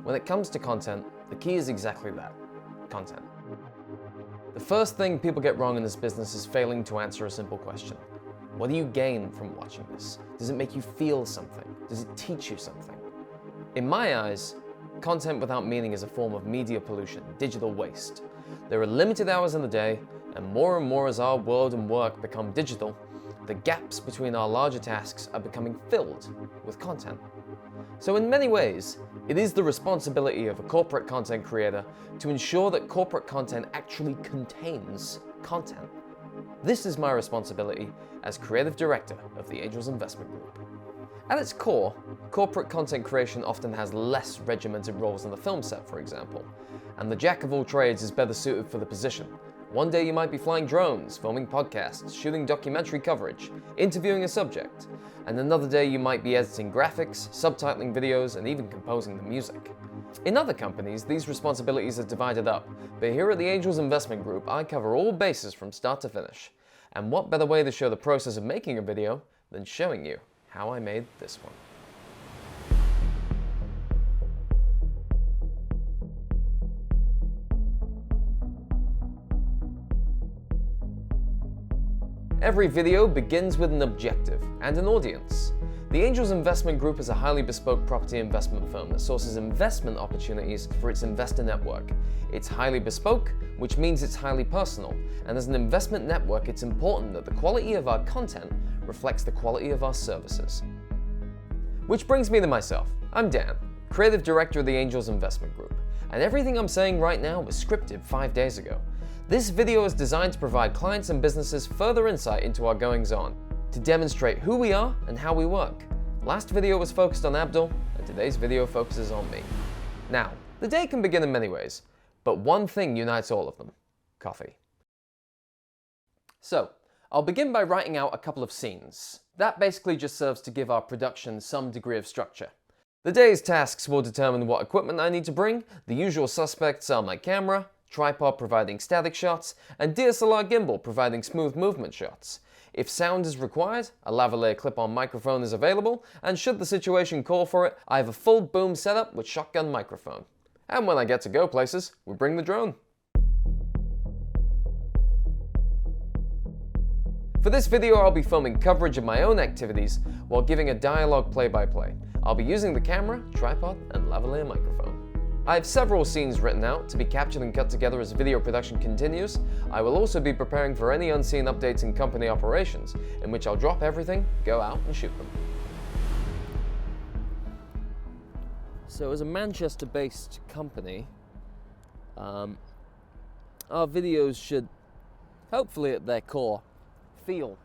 When it comes to content, the key is exactly that, content. The first thing people get wrong in this business is failing to answer a simple question. What do you gain from watching this? Does it make you feel something? Does it teach you something? In my eyes, content without meaning is a form of media pollution, digital waste. There are limited hours in the day, and more as our world and work become digital, the gaps between our larger tasks are becoming filled with content. So in many ways, it is the responsibility of a corporate content creator to ensure that corporate content actually contains content. This is my responsibility as creative director of the Angels Investment Group. At its core, corporate content creation often has less regimented roles on the film set, for example, and the jack of all trades is better suited for the position. One day you might be flying drones, filming podcasts, shooting documentary coverage, interviewing a subject, and another day you might be editing graphics, subtitling videos, and even composing the music. In other companies, these responsibilities are divided up, but here at the Angels Investment Group, I cover all bases from start to finish. And what better way to show the process of making a video than showing you how I made this one. Every video begins with an objective and an audience. The Angels Investment Group is a highly bespoke property investment firm that sources investment opportunities for its investor network. It's highly bespoke, which means it's highly personal, and as an investment network, it's important that the quality of our content reflects the quality of our services. Which brings me to myself. I'm Dan, creative director of the Angels Investment Group, and everything I'm saying right now was scripted 5 days ago. This video is designed to provide clients and businesses further insight into our goings-on, to demonstrate who we are and how we work. Last video was focused on Abdul, and today's video focuses on me. Now, the day can begin in many ways, but one thing unites all of them: coffee. So, I'll begin by writing out a couple of scenes. That basically just serves to give our production some degree of structure. The day's tasks will determine what equipment I need to bring. The usual suspects are my camera, tripod providing static shots, and DSLR gimbal providing smooth movement shots. If sound is required, a lavalier clip-on microphone is available, and should the situation call for it, I have a full boom setup with shotgun microphone. And when I get to go places, we bring the drone. For this video, I'll be filming coverage of my own activities while giving a dialogue play-by-play. I'll be using the camera, tripod, and lavalier microphone. I have several scenes written out to be captured and cut together as video production continues. I will also be preparing for any unseen updates in company operations, in which I'll drop everything, go out and shoot them. So as a Manchester-based company, our videos should, hopefully at their core, feel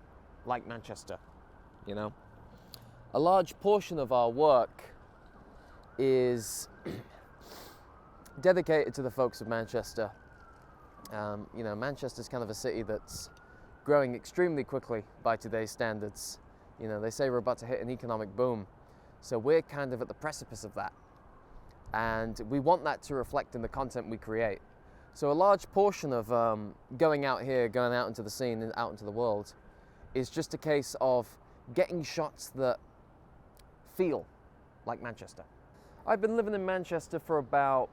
like Manchester, you know? A large portion of our work is dedicated to the folks of Manchester. You know, Manchester's kind of a city that's growing extremely quickly by today's standards. You know, they say we're about to hit an economic boom. So we're kind of at the precipice of that. And we want that to reflect in the content we create. So a large portion of going out here, going out into the scene and out into the world is just a case of getting shots that feel like Manchester. I've been living in Manchester for about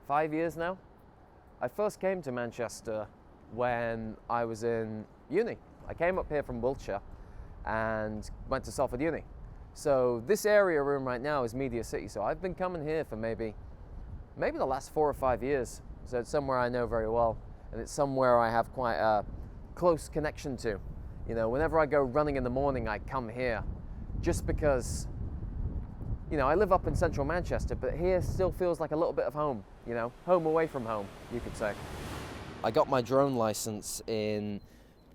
5 years now. I first came to Manchester when I was in uni. I came up here from Wiltshire and went to Salford Uni. So this area we're in right now is Media City. So I've been coming here for maybe the last 4 or 5 years. So it's somewhere I know very well, and it's somewhere I have quite a close connection to. You know, whenever I go running in the morning, I come here just because, you know, I live up in central Manchester, but here still feels like a little bit of home, you know, home away from home, you could say. I got my drone license in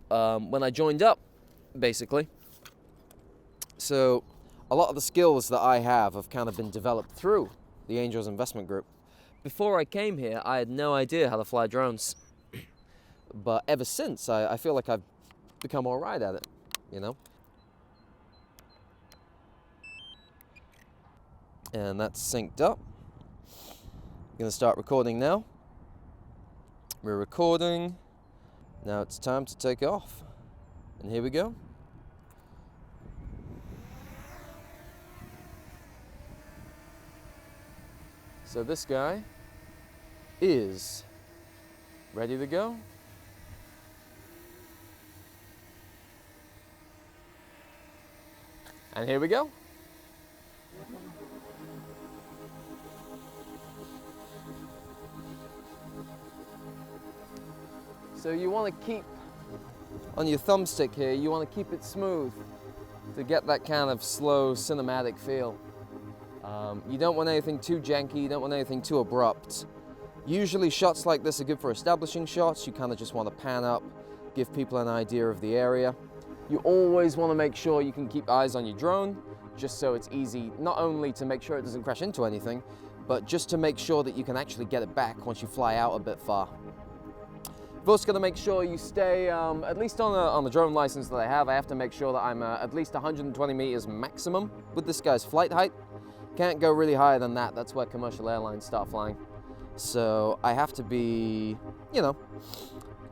when I joined up, basically. So a lot of the skills that I have kind of been developed through the Angels Investment Group. Before I came here, I had no idea how to fly drones. But ever since, I feel like I've become all right at it, you know? And that's synced up. I'm gonna start recording now. We're recording. Now it's time to take off. And here we go. So this guy is ready to go. And here we go. So you want to keep, on your thumbstick here, you want to keep it smooth to get that kind of slow cinematic feel. You don't want anything too janky, you don't want anything too abrupt. Usually shots like this are good for establishing shots. You kind of just want to pan up, give people an idea of the area. You always want to make sure you can keep eyes on your drone, just so it's easy, not only to make sure it doesn't crash into anything, but just to make sure that you can actually get it back once you fly out a bit far. You've also got to make sure you stay, at least on the drone license that I have to make sure that I'm at least 120 meters maximum with this guy's flight height. Can't go really higher than that. That's where commercial airlines start flying. So I have to be, you know,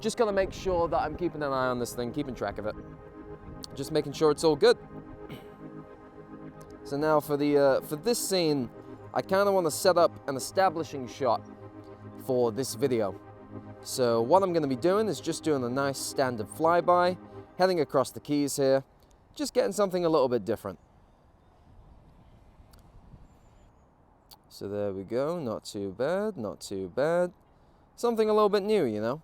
just got to make sure that I'm keeping an eye on this thing, keeping track of it. Just making sure it's all good. So now for this scene, I kind of want to set up an establishing shot for this video. So what I'm going to be doing is just doing a nice standard flyby, heading across the keys here, just getting something a little bit different. So there we go, not too bad, not too bad. Something a little bit new, you know.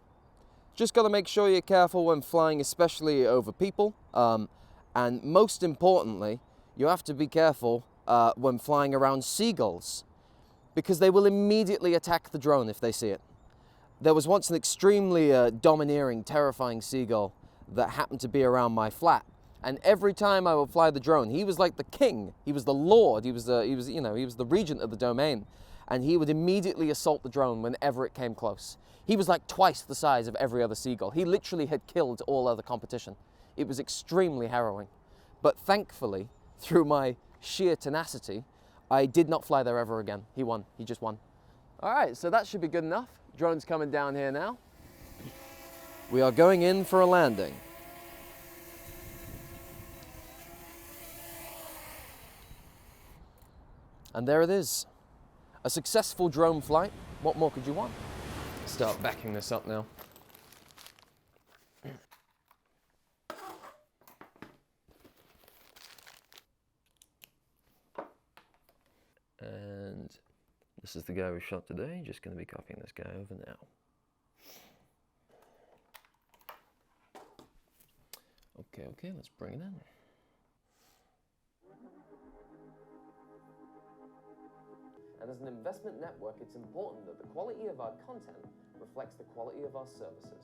Just got to make sure you're careful when flying, especially over people. And most importantly, you have to be careful when flying around seagulls, because they will immediately attack the drone if they see it. There was once an extremely domineering, terrifying seagull that happened to be around my flat, and every time I would fly the drone, he was like the king. He was the lord. He was the regent of the domain, and he would immediately assault the drone whenever it came close. He was like twice the size of every other seagull. He literally had killed all other competition. It was extremely harrowing, but thankfully, through my sheer tenacity, I did not fly there ever again. He won. He just won. All right, so that should be good enough. Drone's coming down here now. We are going in for a landing. And there it is. A successful drone flight. What more could you want? Start backing this up now. And this is the guy we shot today. Just going to be copying this guy over now. Okay, let's bring it in. And as an investment network, it's important that the quality of our content reflects the quality of our services.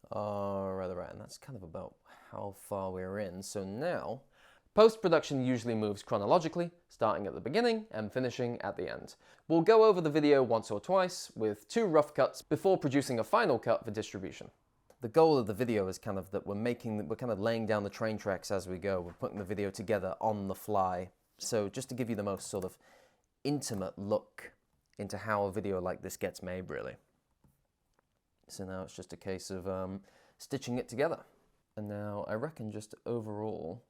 Right, and that's kind of about how far we're in. So now, post-production usually moves chronologically, starting at the beginning and finishing at the end. We'll go over the video once or twice with 2 rough cuts before producing a final cut for distribution. The goal of the video is kind of that we're kind of laying down the train tracks as we go. We're putting the video together on the fly. So just to give you the most sort of intimate look into how a video like this gets made, really. So now it's just a case of stitching it together. And now I reckon just overall,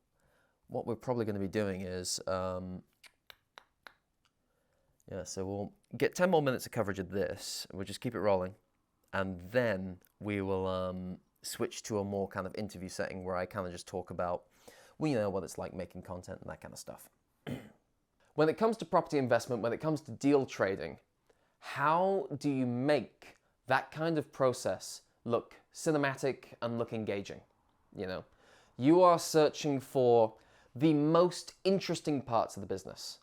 what we're probably going to be doing is, so we'll get 10 more minutes of coverage of this. We'll just keep it rolling. And then we will switch to a more kind of interview setting where I kind of just talk about, well, you know, what it's like making content and that kind of stuff. When it comes to property investment, when it comes to deal trading, how do you make that kind of process look cinematic and look engaging? You know, you are searching for the most interesting parts of the business,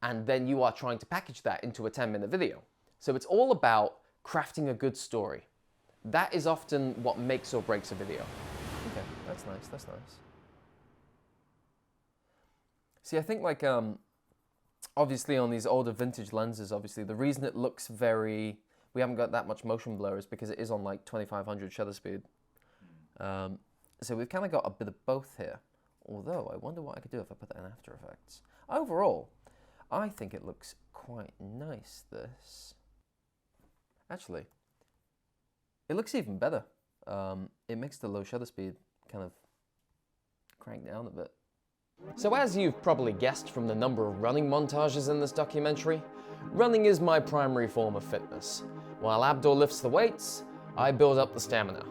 and then you are trying to package that into a 10-minute video. So it's all about crafting a good story. That is often what makes or breaks a video. Okay, that's nice, that's nice. See, I think like, obviously on these older vintage lenses, obviously the reason it looks we haven't got that much motion blur is because it is on like 2500 shutter speed. So we've kind of got a bit of both here. Although, I wonder what I could do if I put that in After Effects. Overall, I think it looks quite nice, this. Actually, it looks even better. It makes the low shutter speed kind of crank down a bit. So as you've probably guessed from the number of running montages in this documentary, running is my primary form of fitness. While Abdul lifts the weights, I build up the stamina.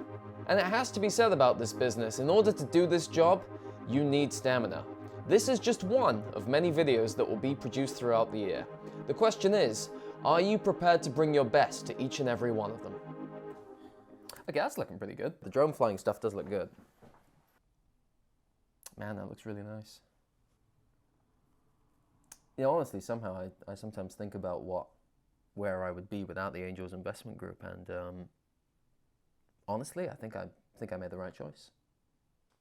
And it has to be said about this business, in order to do this job, you need stamina. This is just one of many videos that will be produced throughout the year. The question is, are you prepared to bring your best to each and every one of them? Okay, that's looking pretty good. The drone flying stuff does look good. Man, that looks really nice. You know, honestly, somehow I sometimes think about where I would be without the Angels Investment Group, and honestly, I think I made the right choice.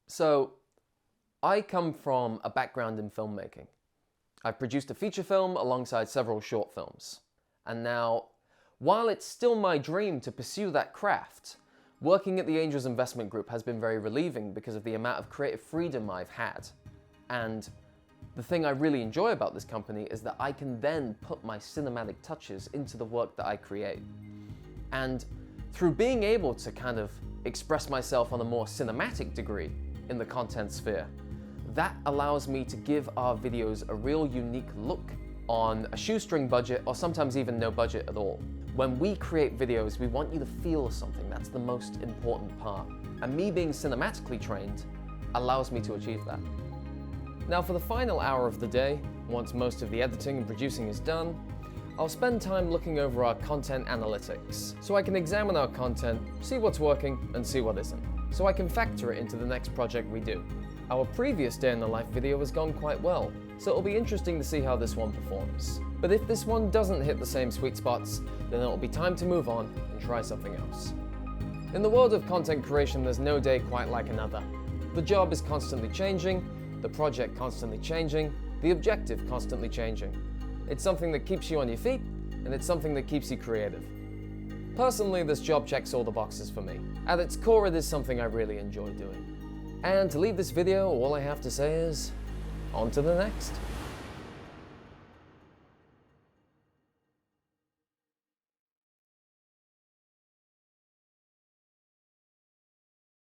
So, I come from a background in filmmaking. I've produced a feature film alongside several short films. And now, while it's still my dream to pursue that craft, working at the Angels Investment Group has been very relieving because of the amount of creative freedom I've had. And the thing I really enjoy about this company is that I can then put my cinematic touches into the work that I create. And through being able to kind of express myself on a more cinematic degree in the content sphere, that allows me to give our videos a real unique look on a shoestring budget, or sometimes even no budget at all. When we create videos, we want you to feel something. That's the most important part. And me being cinematically trained allows me to achieve that. Now for the final hour of the day, once most of the editing and producing is done, I'll spend time looking over our content analytics, so I can examine our content, see what's working and see what isn't, so I can factor it into the next project we do. Our previous day in the life video has gone quite well, so it'll be interesting to see how this one performs. But if this one doesn't hit the same sweet spots, then it'll be time to move on and try something else. In the world of content creation, there's no day quite like another. The job is constantly changing, the project constantly changing, the objective constantly changing. It's something that keeps you on your feet, and it's something that keeps you creative. Personally, this job checks all the boxes for me. At its core, it is something I really enjoy doing. And to leave this video, all I have to say is, on to the next.